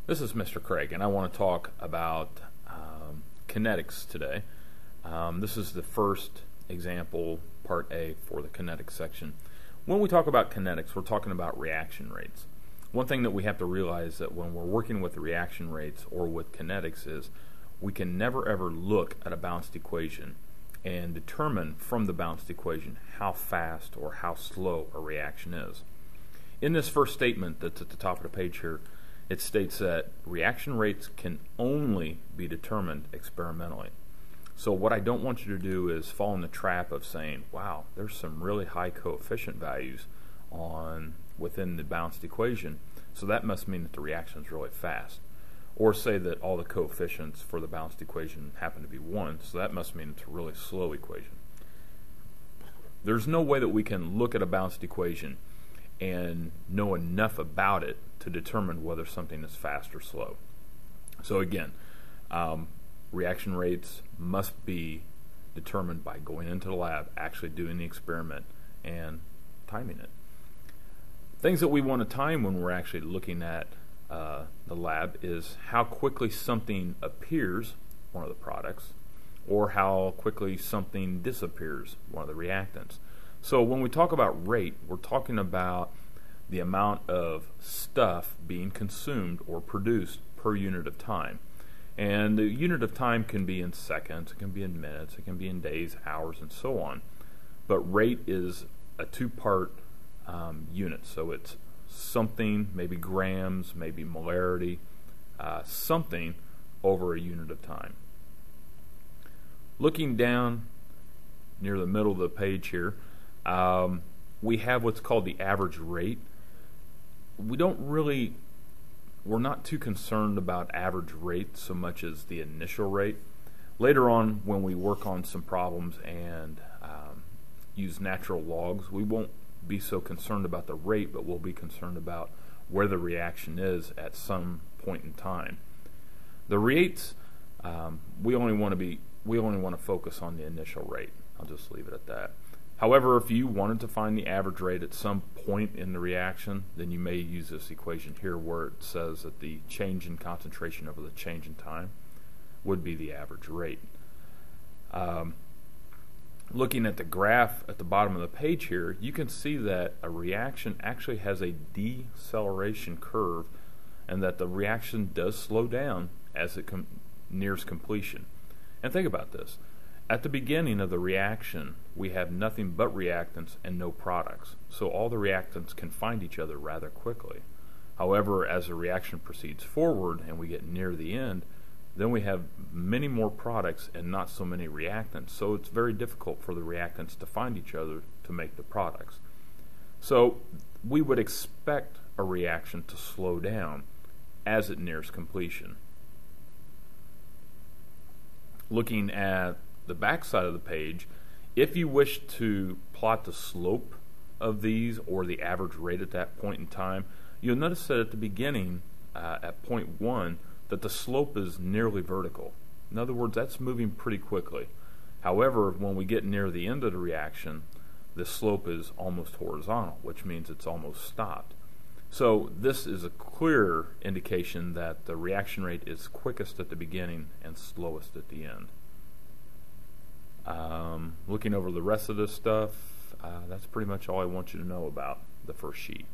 This is Mr. Craig, and I want to talk about kinetics today. This is the first example, part A, for the kinetics section. When we talk about kinetics, we're talking about reaction rates. One thing that we have to realize that when we're working with the reaction rates or with kinetics is we can never ever look at a balanced equation and determine from the balanced equation how fast or how slow a reaction is. In this first statement that's at the top of the page here, it states that reaction rates can only be determined experimentally. So what I don't want you to do is fall in the trap of saying, wow, there's some really high coefficient values within the balanced equation, so that must mean that the reaction is really fast. Or say that all the coefficients for the balanced equation happen to be 1, so that must mean it's a really slow equation. There's no way that we can look at a balanced equation and know enough about it to determine whether something is fast or slow. So again, reaction rates must be determined by going into the lab, actually doing the experiment, and timing it. Things that we want to time when we're actually looking at the lab is how quickly something appears, one of the products, or how quickly something disappears, one of the reactants. So when we talk about rate, we're talking about the amount of stuff being consumed or produced per unit of time. And the unit of time can be in seconds, it can be in minutes, it can be in days, hours, and so on. But rate is a two-part unit. So it's something, maybe grams, maybe molarity, something over a unit of time. Looking down near the middle of the page here, we have what's called the average rate. We're not too concerned about average rate so much as the initial rate. Later on, when we work on some problems and use natural logs, we won't be so concerned about the rate, but we'll be concerned about where the reaction is at some point in time. The rates, we only want to focus on the initial rate. I'll just leave it at that. However, if you wanted to find the average rate at some point in the reaction, then you may use this equation here where it says that the change in concentration over the change in time would be the average rate. Looking at the graph at the bottom of the page here, you can see that a reaction actually has a deceleration curve and that the reaction does slow down as it nears completion. And think about this. At the beginning of the reaction, we have nothing but reactants and no products, so all the reactants can find each other rather quickly. However, as the reaction proceeds forward and we get near the end, then we have many more products and not so many reactants, so it's very difficult for the reactants to find each other to make the products. So we would expect a reaction to slow down as it nears completion. Looking at the back side of the page, if you wish to plot the slope of these or the average rate at that point in time, you'll notice that at the beginning at point 1 that the slope is nearly vertical. In other words, that's moving pretty quickly. However, when we get near the end of the reaction, the slope is almost horizontal, which means it's almost stopped. So this is a clear indication that the reaction rate is quickest at the beginning and slowest at the end. Looking over the rest of this stuff, that's pretty much all I want you to know about the first sheet.